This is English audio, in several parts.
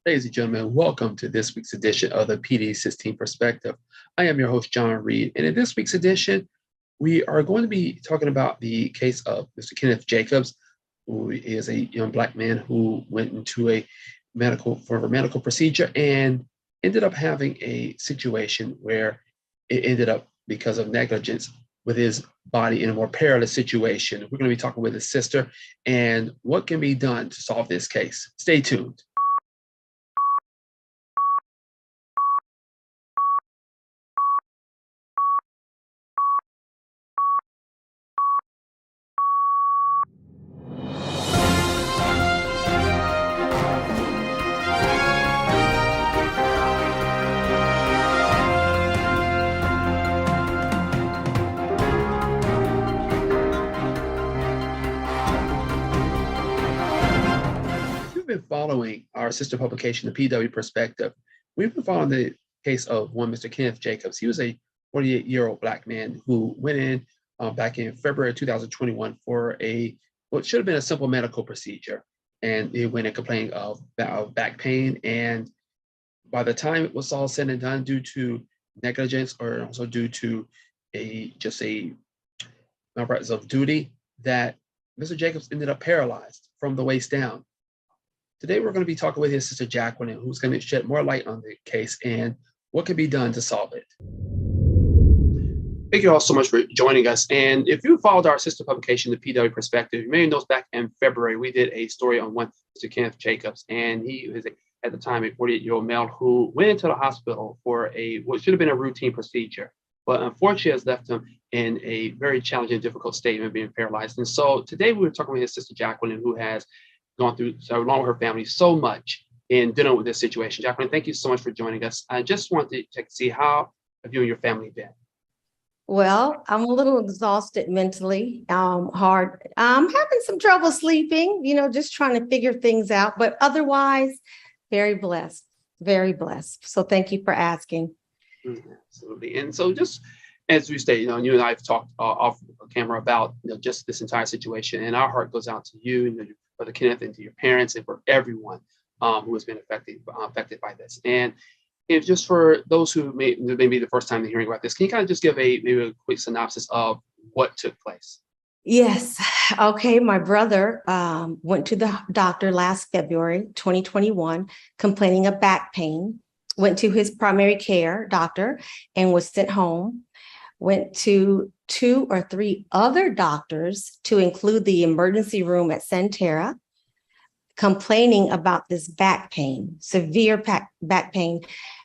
Ladies and gentlemen, welcome to this week's edition of the PD16 Perspective. I am your host, John Reid, and in this week's edition, we are going to be talking about the case of Mr. Kenneth Jacobs, who is a young Black man who went into a medical procedure and ended up having a situation where it ended up, because of negligence, with his body in a more perilous situation. We're going to be talking with his sister and what can be done to solve this case. Stay tuned. Been following our sister publication, the PW Perspective. We've been following the case of one Mr. Kenneth Jacobs. He was a 48-year-old Black man who went in back in February 2021 for what should have been a simple medical procedure. And he went and complained of back pain. And by the time it was all said and done, due to negligence or also due to a malpractice of duty, that Mr. Jacobs ended up paralyzed from the waist down. Today, we're going to be talking with his sister, Jacqueline, who's going to shed more light on the case and what can be done to solve it. Thank you all so much for joining us. And if you followed our sister publication, the PW Perspective, you may know back in February, we did a story on one Mr. Kenneth Jacobs. And he was, at the time, a 48-year-old male who went into the hospital for what should have been a routine procedure, but unfortunately has left him in a very challenging, difficult state of being paralyzed. And so today we were talking with his sister, Jacqueline, who has gone through, along with her family, so much in dealing with this situation. Jacqueline, thank you so much for joining us. I just wanted to check to see how have you and your family been? Well, I'm a little exhausted mentally, hard. I'm having some trouble sleeping, just trying to figure things out, but otherwise, very blessed, very blessed. So thank you for asking. Absolutely. And so just as we stated, you and I have talked off camera about just this entire situation, and our heart goes out to you and your brother Kenneth and to your parents and for everyone who has been affected by this. And if just for those who may be the first time they're hearing about this, can you kind of just give maybe a quick synopsis of what took place? Yes. Okay. My brother went to the doctor last February 2021 complaining of back pain, went to his primary care doctor and was sent home. Went to 2 or 3 other doctors, to include the emergency room at Sentara, complaining about this back pain, severe back pain,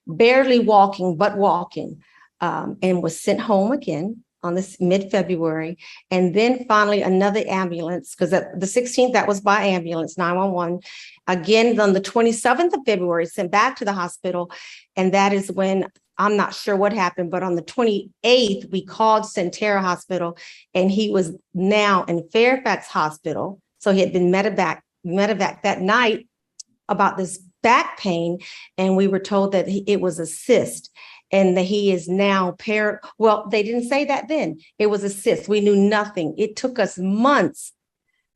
barely walking, but walking, and was sent home again on this mid-February. And then finally another ambulance, because the 16th, that was by ambulance, 911. Again, on the 27th of February, sent back to the hospital. And that is when, I'm not sure what happened, but on the 28th, we called Sentara Hospital, and he was now in Fairfax Hospital. So he had been medevac that night about this back pain, and we were told that it was a cyst and that he is now well, they didn't say that then. It was a cyst. We knew nothing. It took us months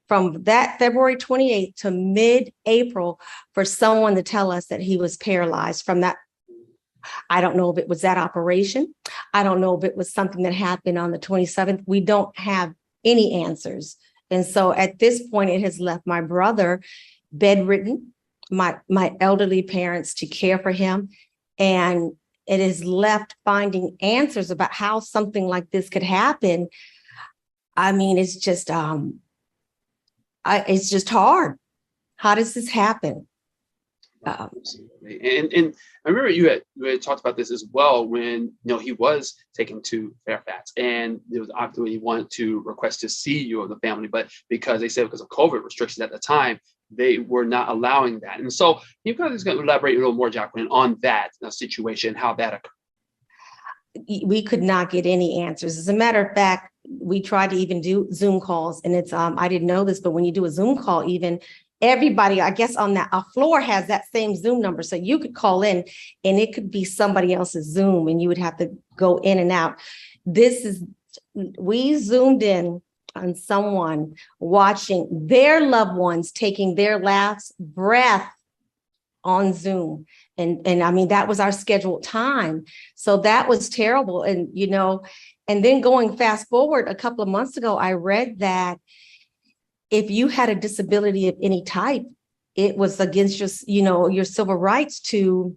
from that February 28th to mid-April for someone to tell us that he was paralyzed from that. I don't know if it was that operation. I don't know if it was something that happened on the 27th. We don't have any answers. And so at this point, it has left my brother bedridden, my elderly parents to care for him. And it has left finding answers about how something like this could happen. I mean, it's just hard. How does this happen? And I remember you had talked about this as well when he was taken to Fairfax, and there was obviously he wanted to request to see you of the family, but because of COVID restrictions at the time, they were not allowing that. And so you guys going to elaborate a little more, Jacqueline, on that situation, how that occurred. We could not get any answers. As a matter of fact, we tried to even do Zoom calls, and it's I didn't know this, but when you do a Zoom call, even everybody, I guess, on that floor has that same Zoom number. So you could call in and it could be somebody else's Zoom and you would have to go in and out. We zoomed in on someone watching their loved ones taking their last breath on Zoom. And I mean, that was our scheduled time. So that was terrible. And, and then going fast forward a couple of months ago, I read that if you had a disability of any type, it was against your civil rights to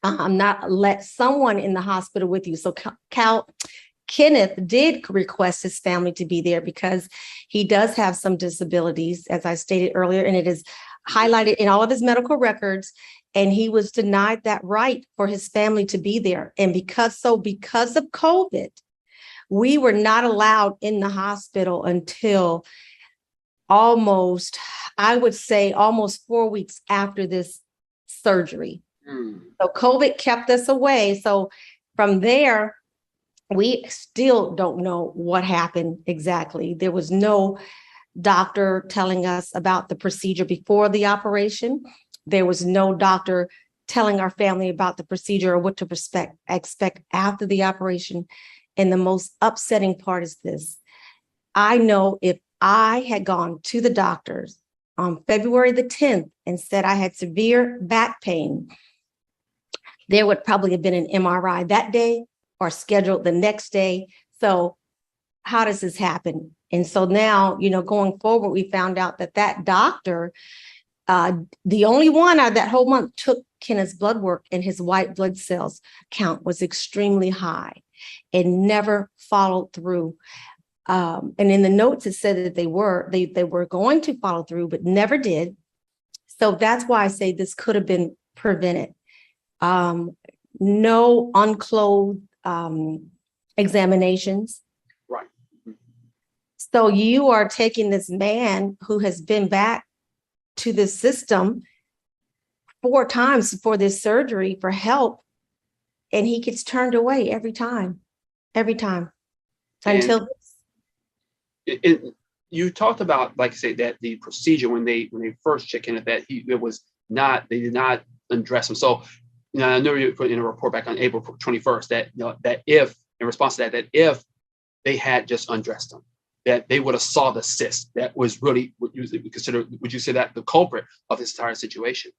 not let someone in the hospital with you. So Kenneth did request his family to be there because he does have some disabilities, as I stated earlier, and it is highlighted in all of his medical records. And he was denied that right for his family to be there. And because of COVID, we were not allowed in the hospital until almost 4 weeks after this surgery. So COVID kept us away. So from there, we still don't know what happened exactly. There was no doctor telling us about the procedure before the operation. There was no doctor telling our family about the procedure or what to expect after the operation. And the most upsetting part is this. I know if I had gone to the doctors on February the 10th and said I had severe back pain, there would probably have been an MRI that day or scheduled the next day. So how does this happen? And so now, going forward, we found out that doctor, the only one out of that whole month, took Kenneth's blood work, and his white blood cells count was extremely high and never followed through. And in the notes, it said that they were going to follow through, but never did. So that's why I say this could have been prevented. No unclothed examinations. Right. So you are taking this man who has been back to the system 4 times for this surgery for help, and he gets turned away every time. Until you talked about, like I say, that the procedure when they first checked in, that they did not undress him. So I know you put in a report back on April 21st that if, in response to that if they had just undressed him, that they would have saw the cyst that was really what you consider, would you say that the culprit of this entire situation?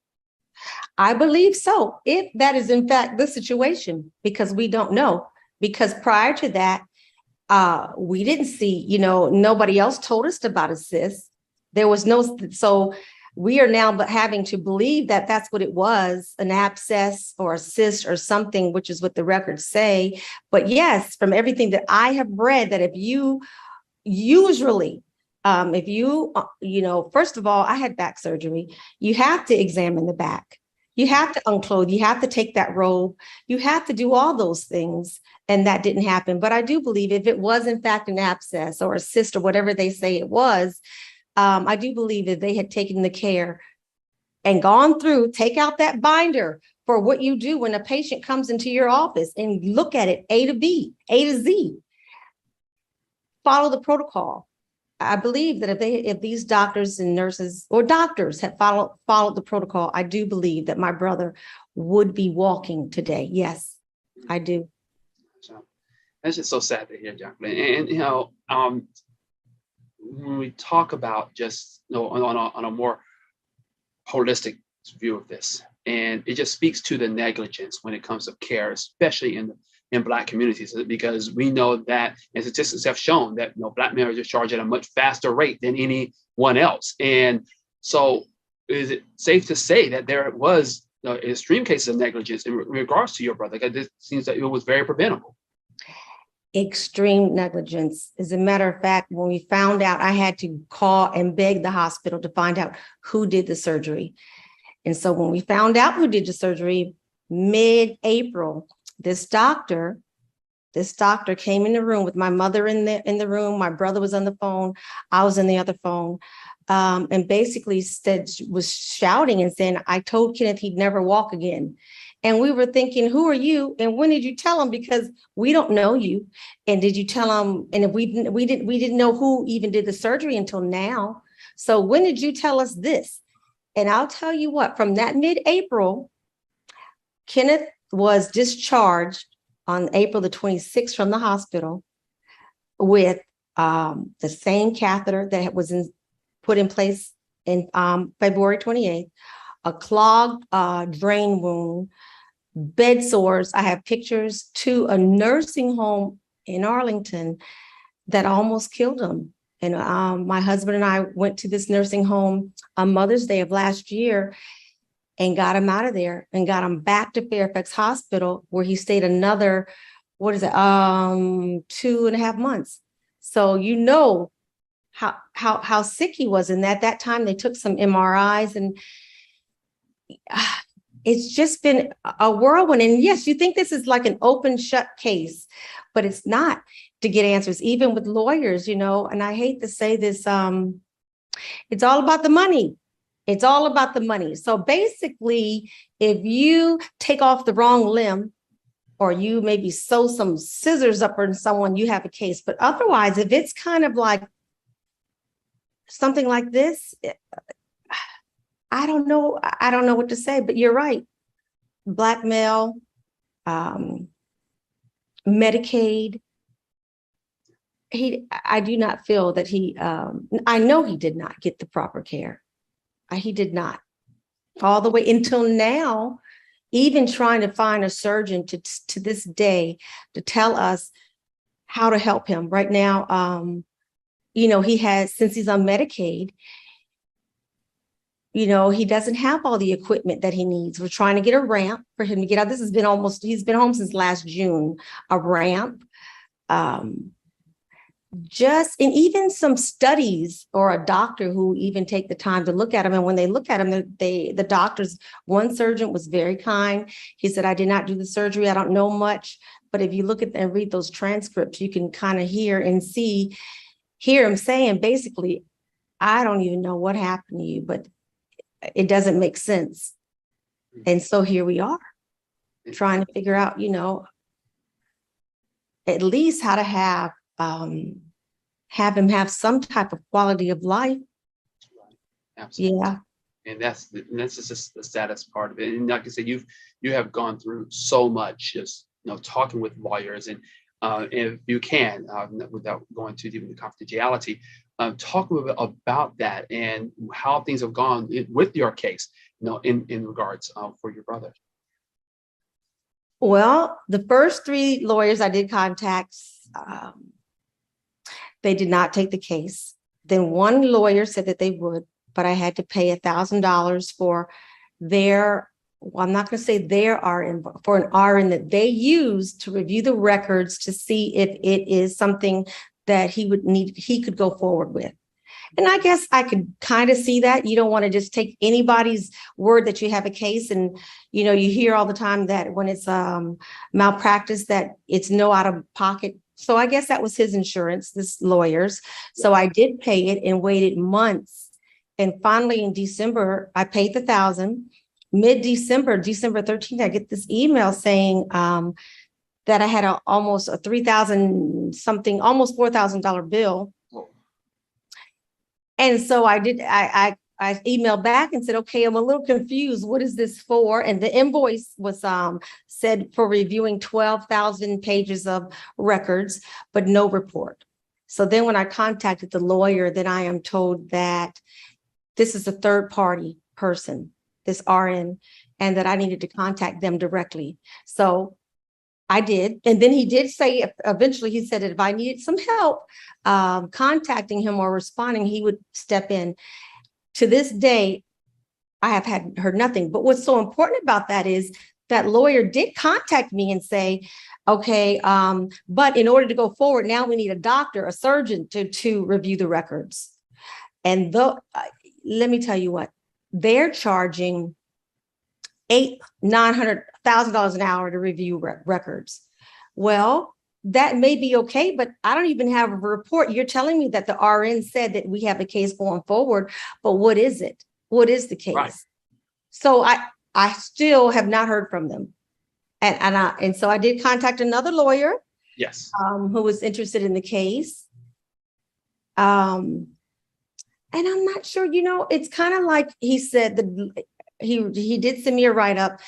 I believe so, if that is in fact the situation, because we don't know. Because prior to that, we didn't see, nobody else told us about a cyst. There was so we are now having to believe that that's what it was, an abscess or a cyst or something, which is what the records say. But yes, from everything that I have read, that if you usually, first of all, I had back surgery. You have to examine the back. You have to unclothe. You have to take that robe. You have to do all those things. And that didn't happen. But I do believe if it was, in fact, an abscess or a cyst or whatever they say it was, I do believe that they had taken the care and gone through, take out that binder for what you do when a patient comes into your office and look at it A to B, A to Z. Follow the protocol. I believe that if these doctors and nurses or doctors had followed the protocol, I do believe that my brother would be walking today. Yes, I do. That's just so sad to hear, Jacqueline. And when we talk about just on a more holistic view of this, and it just speaks to the negligence when it comes to care, especially in Black communities, because we know that, and statistics have shown that Black men are discharged at a much faster rate than anyone else. And so, is it safe to say that there was extreme cases of negligence in regards to your brother? Because it seems that it was very preventable. Extreme negligence. As a matter of fact, when we found out, I had to call and beg the hospital to find out who did the surgery. And so when we found out who did the surgery, mid-April, this doctor came in the room with my mother in the room. My brother was on the phone. I was in the other phone. And basically was shouting and saying, I told Kenneth he'd never walk again. And we were thinking, who are you? And when did you tell him? Because we don't know you. And did you tell him? And if we didn't know who even did the surgery until now. So when did you tell us this? And I'll tell you what, from that mid-April, Kenneth was discharged on April the 26th from the hospital with the same catheter that was put in place in February 28th. a clogged drain wound, bed sores. I have pictures to a nursing home in Arlington that almost killed him. And my husband and I went to this nursing home on Mother's Day of last year and got him out of there and got him back to Fairfax Hospital, where he stayed another, 2.5 months. So you know how sick he was. And at that time, they took some MRIs, and it's just been a whirlwind. And yes, you think this is like an open shut case, but it's not, to get answers, even with lawyers, and I hate to say this, it's all about the money. It's all about the money. So basically, if you take off the wrong limb, or you maybe sew some scissors up on someone, you have a case. But otherwise, if it's kind of like something like this, I don't know what to say, but you're right. Blackmail, Medicaid. I do not feel that I know he did not get the proper care. He did not, all the way until now, even trying to find a surgeon to this day to tell us how to help him right now. He has, since he's on Medicaid, he doesn't have all the equipment that he needs. We're trying to get a ramp for him to get out. He's been home since last June, a ramp. And even some studies, or a doctor who even take the time to look at him. And when they look at him, the doctors, one surgeon was very kind. He said, I did not do the surgery. I don't know much. But if you look at and read those transcripts, you can kind of hear him saying, basically, I don't even know what happened to you, but it doesn't make sense. And so here we are trying to figure out, at least how to have him have some type of quality of life. Absolutely. Yeah. And that's just the saddest part of it. And like I said, you have gone through so much, just talking with lawyers, and if you can, without going too deep into confidentiality, talk a little bit about that and how things have gone with your case, in regards for your brother. Well, the first 3 lawyers I did contact, they did not take the case. Then one lawyer said that they would, but I had to pay $1,000 for I'm not going to say their RN, but for an RN that they used to review the records to see if it is something that he could go forward with. And I guess I could kind of see that. You don't want to just take anybody's word that you have a case. And, you hear all the time that when it's malpractice, that it's no out of pocket. So I guess that was his insurance, this lawyer's. So I did pay it and waited months. And finally in December, I paid the $1,000. Mid-December, December 13th, I get this email saying that I had almost a $3,000 something, almost $4,000 bill. Whoa. And so I emailed back and said, okay, I'm a little confused. What is this for? And the invoice was said for reviewing 12,000 pages of records, but no report. So then when I contacted the lawyer, then I am told that this is a third party person, this RN, and that I needed to contact them directly. So I did. And then he did say, eventually he said that if I needed some help contacting him or responding, he would step in. To this day, I have heard nothing. But what's so important about that is that lawyer did contact me and say, okay, but in order to go forward, now we need a doctor, a surgeon to review the records. And let me tell you what, they're charging $900,000 an hour to review records. Well, that may be okay, but I don't even have a report. You're telling me that the RN said that we have a case going forward, but what is it? What is the case? Right. So I still have not heard from them. And so I did contact another lawyer. Yes. Who was interested in the case. And I'm not sure, it's kind of like he said that he did send me a write-up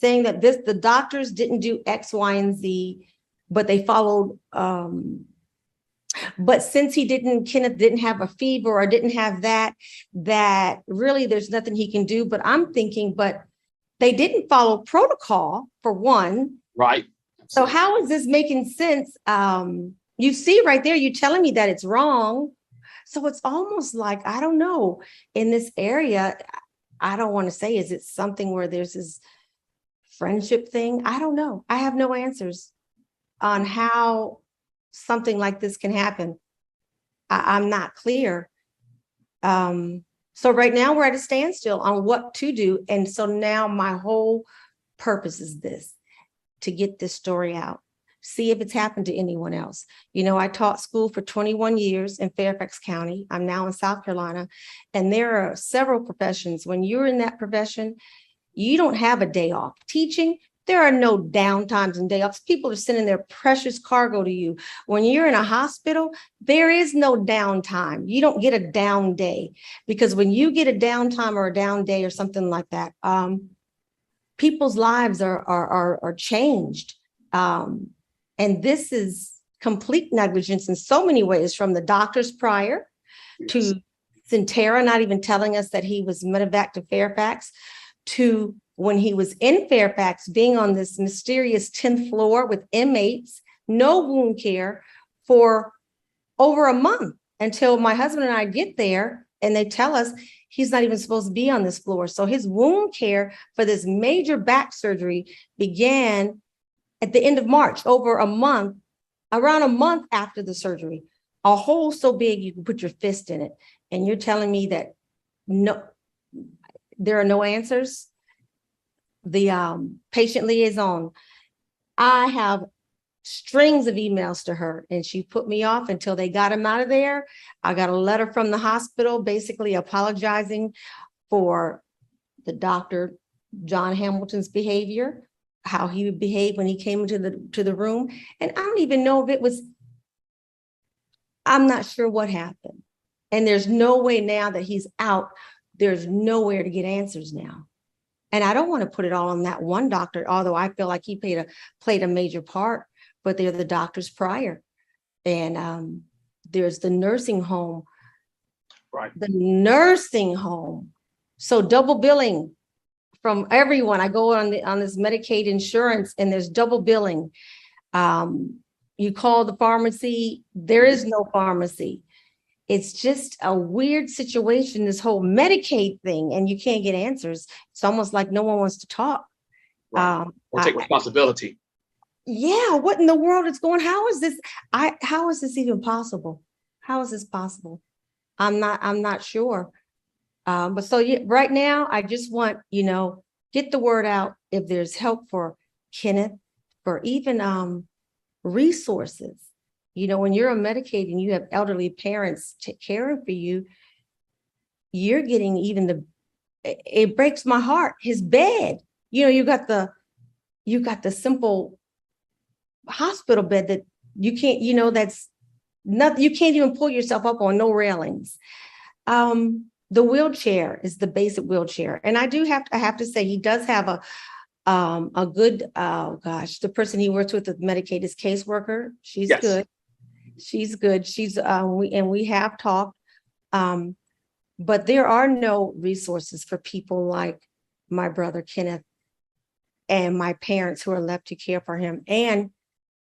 saying that the doctors didn't do X, Y, and Z, but they followed But since Kenneth didn't have a fever or didn't have that really there's nothing he can do. But I'm thinking, but they didn't follow protocol for one. Right. So how is this making sense? You see right there, you telling me that it's wrong. So it's almost like, I don't know, in this area, I don't want to say, is it something where there's this friendship thing? I don't know. I have no answers on how something like this can happen. I'm not clear. So right now we're at a standstill on what to do. And so now my whole purpose is this, to get this story out, see if it's happened to anyone else. You know, I taught school for 21 years in Fairfax County. I'm now in South Carolina, and there are several professions. When you're in that profession, you don't have a day off. Teaching, there are no downtimes and day offs. People are sending their precious cargo to you. When you're in a hospital, there is no downtime. You don't get a down day, because when you get a downtime or a down day or something like that, people's lives are changed. And this is complete negligence in so many ways, from the doctors prior to Centera not even telling us that he was medevac to Fairfax, to when he was in Fairfax being on this mysterious 10th floor with inmates, no wound care for over a month, until my husband and I get there and they tell us he's not even supposed to be on this floor. So his wound care for this major back surgery began at the end of March, over a month, around a month after the surgery. A hole so big you can put your fist in it. And you're telling me that no, there are no answers? The patient liaison, I have strings of emails to her, and she put me off until they got him out of there. I got a letter from the hospital basically apologizing for the Dr. John Hamilton's behavior, how he would behave when he came into the room. And I don't even know if it was, I'm not sure what happened. And there's no way now that he's out, there's nowhere to get answers now. And I don't want to put it all on that one doctor, although I feel like he played a major part, but they're the doctors prior. And there's the nursing home. Right. The nursing home. So double billing from everyone. I go on this Medicaid insurance, and there's double billing. You call the pharmacy, there is no pharmacy. It's just a weird situation, this whole Medicaid thing, and you can't get answers. It's almost like no one wants to talk. Right. Or take responsibility. Yeah, what in the world is going? How is this? How is this even possible? How is this possible? I'm not sure. But so right now, I just want, get the word out. If there's help for Kenneth, for even resources. When you're on Medicaid and you have elderly parents caring for you, you're getting it breaks my heart. His bed, you got the simple hospital bed that you can't, that's nothing. You can't even pull yourself up on, no railings. The wheelchair is the basic wheelchair. And I have to say, he does have a good, the person he works with Medicaid is caseworker. She's good. She's good. We have talked, but there are no resources for people like my brother Kenneth and my parents who are left to care for him, and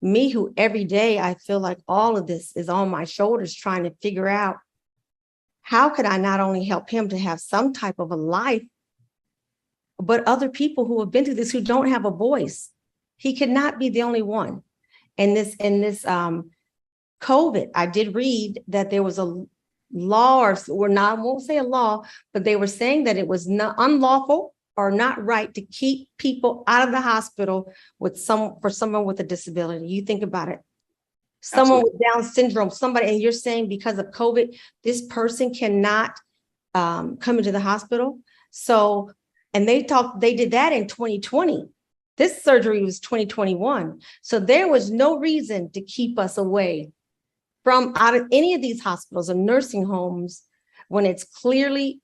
me, who every day I feel like all of this is on my shoulders, trying to figure out how could I not only help him to have some type of a life, but other people who have been through this who don't have a voice. He could not be the only one. And this COVID, I did read that there was a law, I won't say a law, but they were saying that it was not unlawful or not right to keep people out of the hospital for someone with a disability. You think about it. Someone with Down syndrome, somebody, and you're saying because of COVID, this person cannot come into the hospital. So, and they did that in 2020. This surgery was 2021. So there was no reason to keep us away from out of any of these hospitals or nursing homes when it's clearly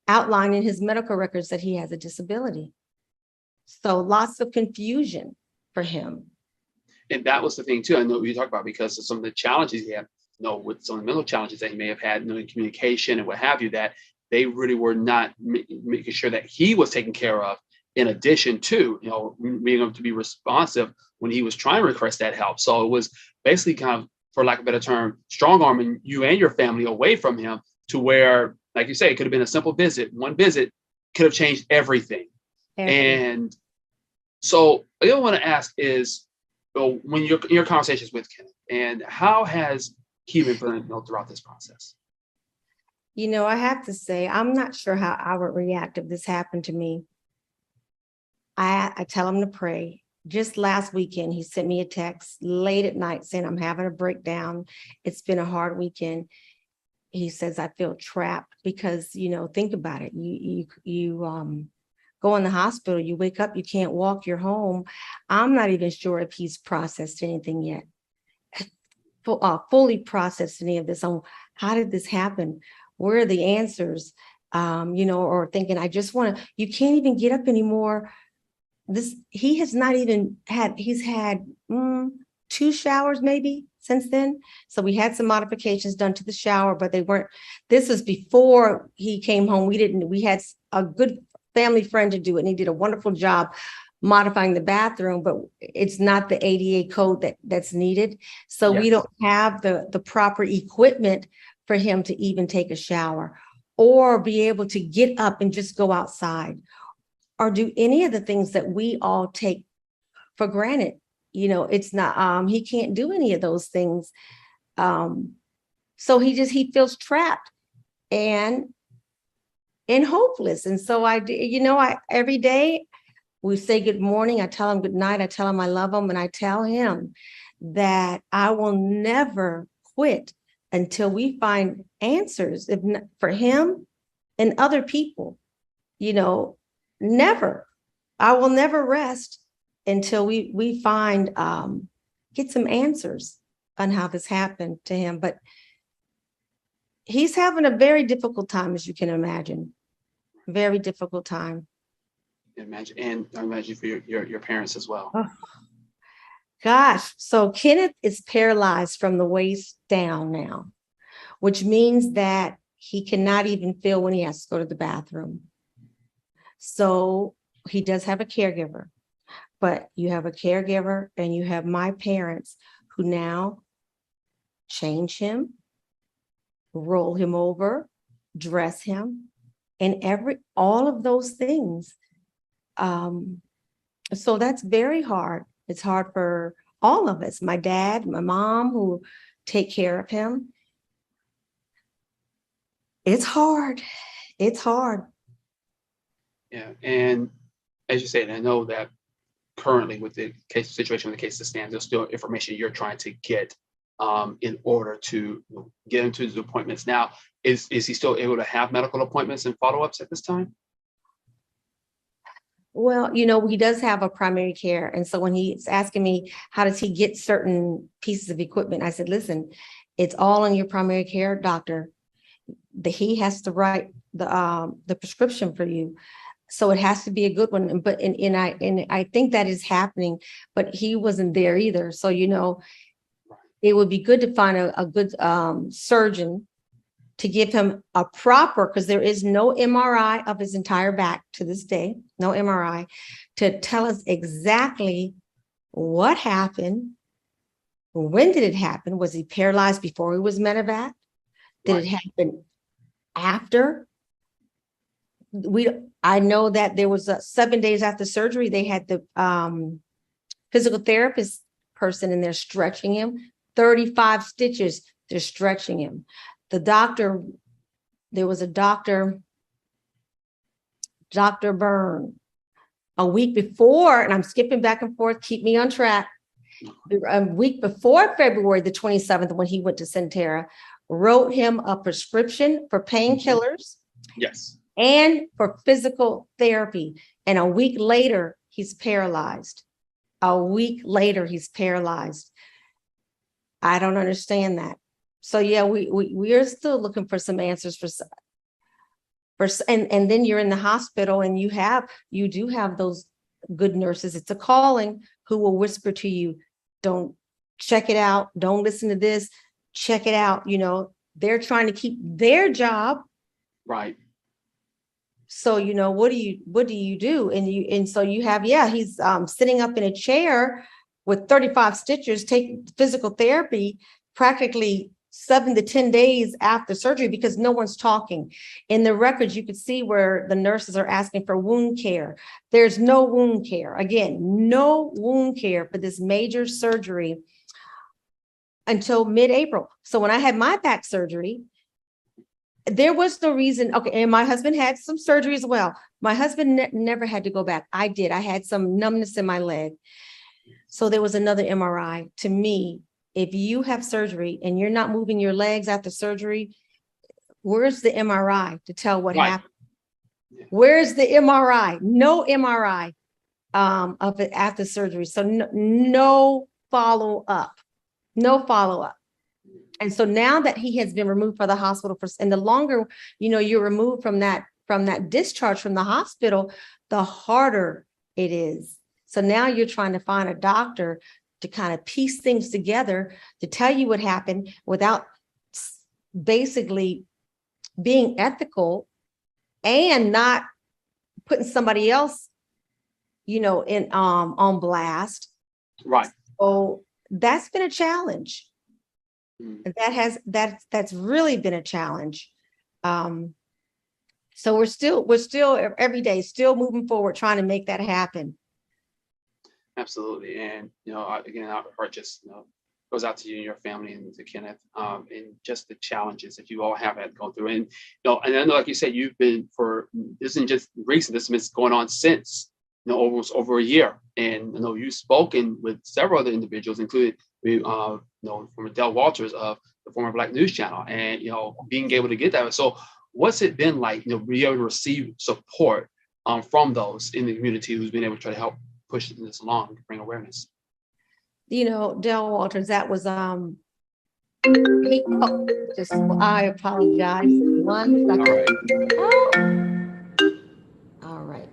outlined in his medical records that he has a disability. So lots of confusion for him. and that was the thing too. I know you talk about because of some of the challenges he had, with some of the mental challenges that he may have had, in communication and what have you, that they really were not making sure that he was taken care of. In addition to, being able to be responsive when he was trying to request that help. So it was basically kind of, for lack of a better term, strong arming you and your family away from him to where, like you say, it could have been a simple visit. One visit could have changed everything. And so the other one to ask is, when your conversations with Kenneth, and how has he been feeling throughout this process? I have to say, I'm not sure how I would react if this happened to me. I tell him to pray. Just last weekend, he sent me a text late at night saying, I'm having a breakdown. It's been a hard weekend. He says, I feel trapped because, think about it. You go in the hospital, you wake up, you can't walk, you're home. I'm not even sure if he's processed anything yet, fully processed any of this. On how did this happen? Where are the answers? Or thinking, I just want to, you can't even get up anymore. He has not even had, he's had 2 showers maybe since then. So we had some modifications done to the shower, but they weren't, this was before he came home. We had a good family friend to do it, and he did a wonderful job modifying the bathroom, but it's not the ADA code that's needed. So we don't have the proper equipment for him to even take a shower or be able to get up and just go outside or do any of the things that we all take for granted. It's not, he can't do any of those things. So he feels trapped and hopeless. And so I every day we say good morning, I tell him good night, I tell him I love him, and I tell him that I will never quit until we find answers for him and other people. Never. I will never rest until we find, get some answers on how this happened to him. But he's having a very difficult time, as you can imagine. Very difficult time. Imagine, and I imagine for your parents as well. Oh, gosh. So Kenneth is paralyzed from the waist down now, which means that he cannot even feel when he has to go to the bathroom. So he does have a caregiver, but you have a caregiver and you have my parents who now change him, roll him over, dress him, and all of those things. So that's very hard. It's hard for all of us. My dad, my mom, who take care of him. It's hard. It's hard. Yeah. And as you said, I know that currently with the case situation, with the case that stands, there's still information you're trying to get in order to get into his appointments. Now, is he still able to have medical appointments and follow-ups at this time? Well, he does have a primary care. And so when he's asking me, how does he get certain pieces of equipment? I said, listen, it's all on your primary care doctor. He has to write the prescription for you. So it has to be a good one. But I think that is happening, but he wasn't there either. So, it would be good to find a good surgeon to give him a proper, because there is no MRI of his entire back to this day, no MRI, to tell us exactly what happened. When did it happen? Was he paralyzed before he was medevac? Did it happen after? I know that there was 7 days after surgery, they had the physical therapist person in there stretching him, 35 stitches, they're stretching him. The doctor, there was a Dr. Byrne, a week before, and I'm skipping back and forth, keep me on track. A week before February the 27th, when he went to Centera, wrote him a prescription for painkillers. Yes. And for physical therapy. And a week later, he's paralyzed. A week later, he's paralyzed. I don't understand that. So yeah, we are still looking for some answers and then you're in the hospital and you do have those good nurses. It's a calling who will whisper to you, don't check it out. Don't listen to this. Check it out. You know, they're trying to keep their job. Right. So, you know, what do you do? And so you have, he's sitting up in a chair with 35 stitches, taking physical therapy practically 7 to 10 days after surgery because no one's talking. In the records, you could see where the nurses are asking for wound care. There's no wound care. Again, no wound care for this major surgery until mid-April. So when I had my back surgery, there was no reason. Okay. And my husband had some surgery as well. My husband never had to go back. I did. I had some numbness in my leg. So there was another MRI. To me, if you have surgery and you're not moving your legs after surgery, where's the MRI to tell what happened? Yeah. Where's the MRI? No MRI of it after surgery. So no follow-up. No follow-up. And so now that he has been removed from the hospital and the longer, you know, you're removed from that discharge from the hospital, the harder it is. So now you're trying to find a doctor to kind of piece things together to tell you what happened without basically being ethical and not putting somebody else, you know, in on blast. Right. So that's been a challenge. That's really been a challenge. So we're still every day still moving forward, trying to make that happen. Absolutely. And, you know, again, our heart just, you know, goes out to you and your family and to Kenneth, and just the challenges that you all have had to go through. And, you know, and I know, like you said, you've been this isn't just recent, this has been going on since, you know, almost over a year. And, you know, you've spoken with several other individuals, including, you know, from Del Walters of the former Black News Channel, and, you know, being able to get that. So what's it been like, you know, being able to receive support from those in the community who's been able to try to help push this along, bring awareness? You know, Del Walters, that was I apologize. 1 second. All right. Oh. All right.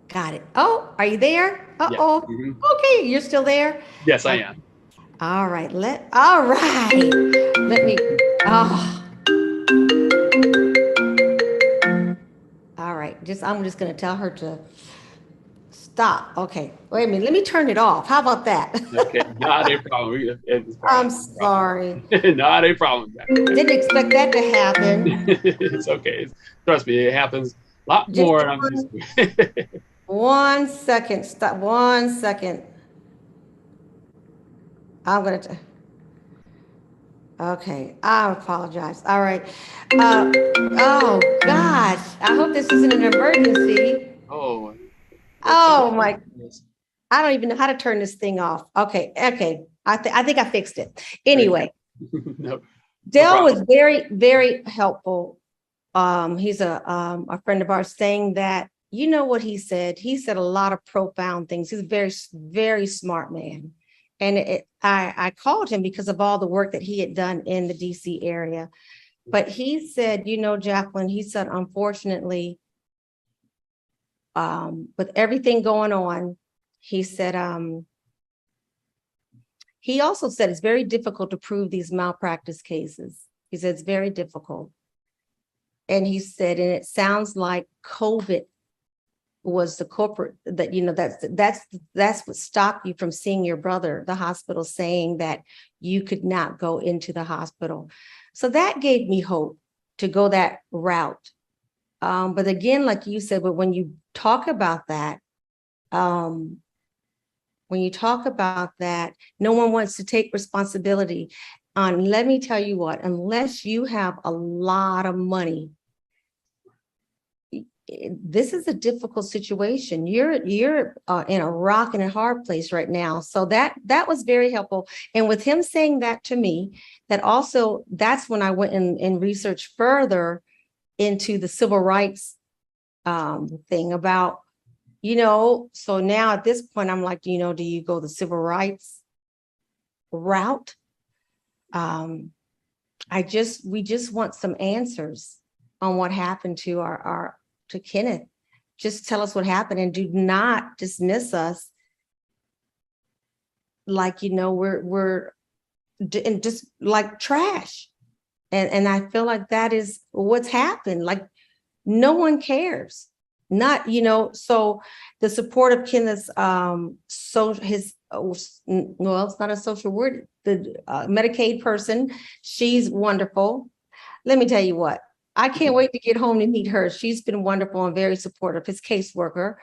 Got it. Oh, are you there? Uh-oh. Yeah. Mm-hmm. Okay, you're still there? Yes, I am. All right. All right. Let me. Oh. All right. I'm just gonna tell her to stop. Okay. Wait a minute. Let me turn it off. How about that? Okay. Not a problem. I'm sorry. Not a problem. Didn't expect that to happen. It's okay. Trust me, it happens a lot more. I'm used to it. 1 second. Stop. 1 second. I'm going to. Okay. I apologize. All right. Oh, gosh. I hope this isn't an emergency. Oh, my. I don't even know how to turn this thing off. Okay. I think I fixed it. Anyway. No. Del was very, very helpful. He's a friend of ours, saying that, you know what he said? He said a lot of profound things. He's a very, very smart man. And I called him because of all the work that he had done in the DC area. But he said, you know, Jacqueline, he said, unfortunately, with everything going on, he said, he also said it's very difficult to prove these malpractice cases. He said it's very difficult. And he said, and it sounds like COVID was the corporate that, you know, that's what stopped you from seeing your brother, the hospital saying that you could not go into the hospital. So that gave me hope to go that route. But again, like you said, but when you talk about that, no one wants to take responsibility on, let me tell you what, unless you have a lot of money, this is a difficult situation. You're in a rock and a hard place right now. So that was very helpful. And with him saying that to me, that also, that's when I went and researched further into the civil rights thing about, you know, so now at this point, I'm like, you know, do you go the civil rights route? We just want some answers on what happened to to Kenneth. Just tell us what happened and do not dismiss us like, and just like trash. And I feel like that is what's happened. Like, no one cares. Not, so the support of Kenneth's, well, it's not a social word, the Medicaid person, she's wonderful. Let me tell you what, I can't wait to get home to meet her. She's been wonderful and very supportive, his caseworker.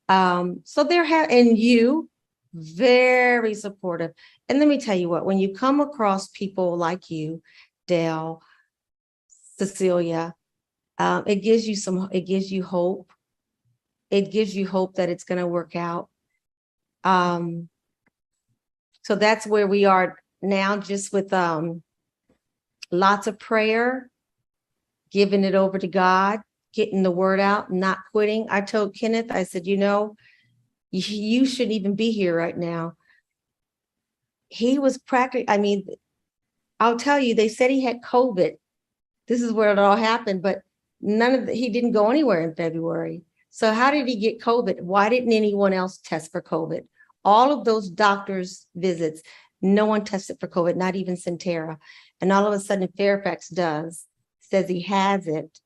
So and you, very supportive. And let me tell you what, when you come across people like you, Dale, Cecilia, it gives you hope. It gives you hope that it's going to work out. So that's where we are now, just with lots of prayer, giving it over to God, getting the word out, not quitting. I told Kenneth, I said, you shouldn't even be here right now. He was practically, I'll tell you, they said he had COVID. This is where it all happened, but he didn't go anywhere in February. So how did he get COVID? Why didn't anyone else test for COVID? All of those doctors' visits, no one tested for COVID, not even Centera. And all of a sudden Fairfax says he has it.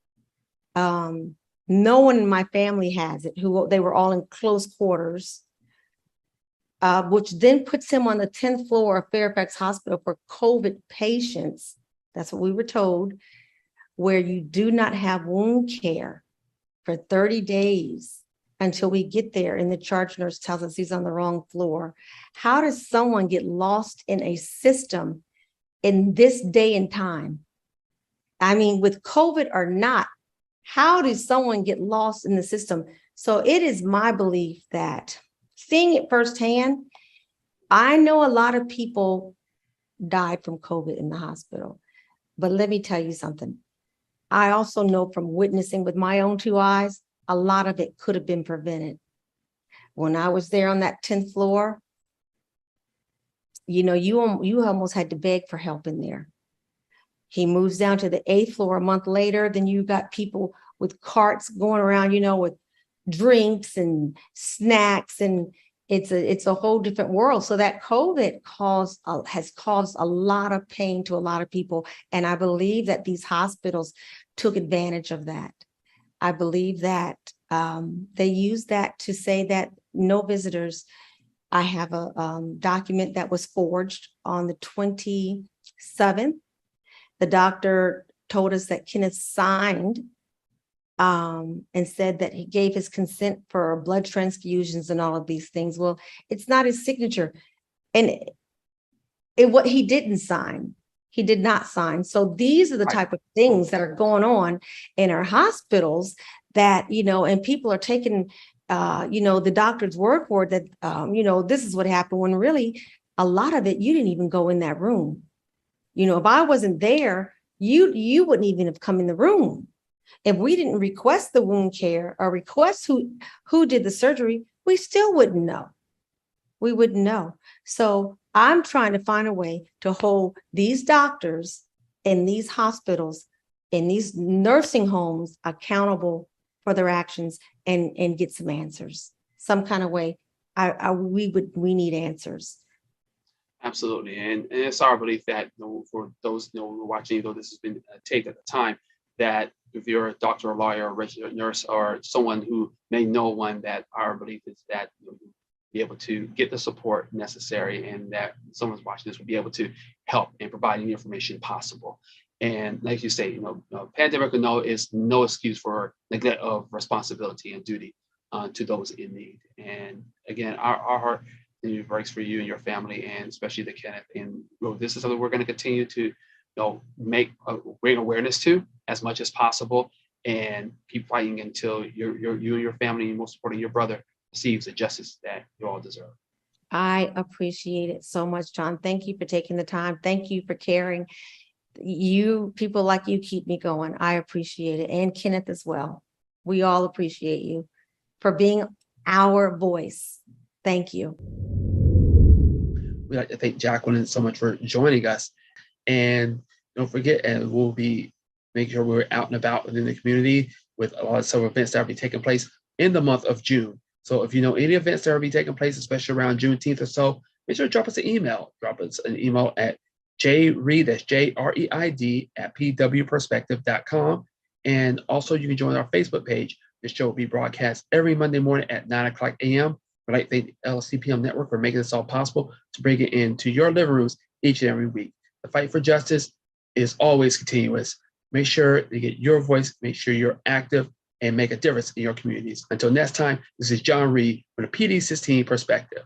No one in my family has it, they were all in close quarters, which then puts him on the 10th floor of Fairfax Hospital for COVID patients. That's what we were told, where you do not have wound care for 30 days until we get there. And the charge nurse tells us he's on the wrong floor. How does someone get lost in a system in this day and time? With COVID or not, how does someone get lost in the system? So it is my belief that, seeing it firsthand, I know a lot of people died from COVID in the hospital, but let me tell you something. I also know from witnessing with my own 2 eyes, a lot of it could have been prevented. When I was there on that 10th floor, you almost had to beg for help in there. He moves down to the 8th floor a month later. Then you got people with carts going around, with drinks and snacks, and it's a whole different world. So that COVID has caused a lot of pain to a lot of people. And I believe that these hospitals took advantage of that. I believe that they used that to say that no visitors. I have a document that was forged on the 27th. The doctor told us that Kenneth signed and said that he gave his consent for blood transfusions and all of these things. Well, it's not his signature. And what he didn't sign, he did not sign. So these are the type of things that are going on in our hospitals that, and people are taking, the doctor's word for it that, this is what happened, when really a lot of it, you didn't even go in that room. If I wasn't there, you wouldn't even have come in the room. If we didn't request the wound care or request who did the surgery, we still wouldn't know. We wouldn't know. So I'm trying to find a way to hold these doctors in these hospitals, in these nursing homes, accountable for their actions and get some answers. Some kind of way. We need answers. Absolutely. And it's our belief that for those who are watching, though this has been a take at the time, that if you're a doctor or lawyer or registered nurse or someone who may know one, that our belief is that you'll be able to get the support necessary, and that someone's watching this will be able to help and provide any information possible. And like you say, pandemic or no is no excuse for neglect of responsibility and duty to those in need. And again, our heart breaks for you and your family, and especially the Kenneth. And this is something we're going to continue to bring awareness to as much as possible, and keep fighting until you and your family, and most importantly your brother, receives the justice that you all deserve. I appreciate it so much, John. Thank you for taking the time. Thank you for caring. People like you keep me going. I appreciate it. And Kenneth as well. We all appreciate you for being our voice. Thank you. We'd like to thank Jacqueline so much for joining us. And don't forget, and we'll be making sure we're out and about within the community with a lot of some events that will be taking place in the month of June. So if you know any events that will be taking place, especially around Juneteenth or so, make sure to drop us an email. Drop us an email at jreid, that's JREID, at pwperspective.com. And also, you can join our Facebook page. The show will be broadcast every Monday morning at 9 o'clock a.m. I'd like to thank the LCPM Network for making this all possible to bring it into your living rooms each and every week. The fight for justice is always continuous. Make sure to get your voice, make sure you're active, and make a difference in your communities. Until next time, this is John Reid from the PD16 Perspective.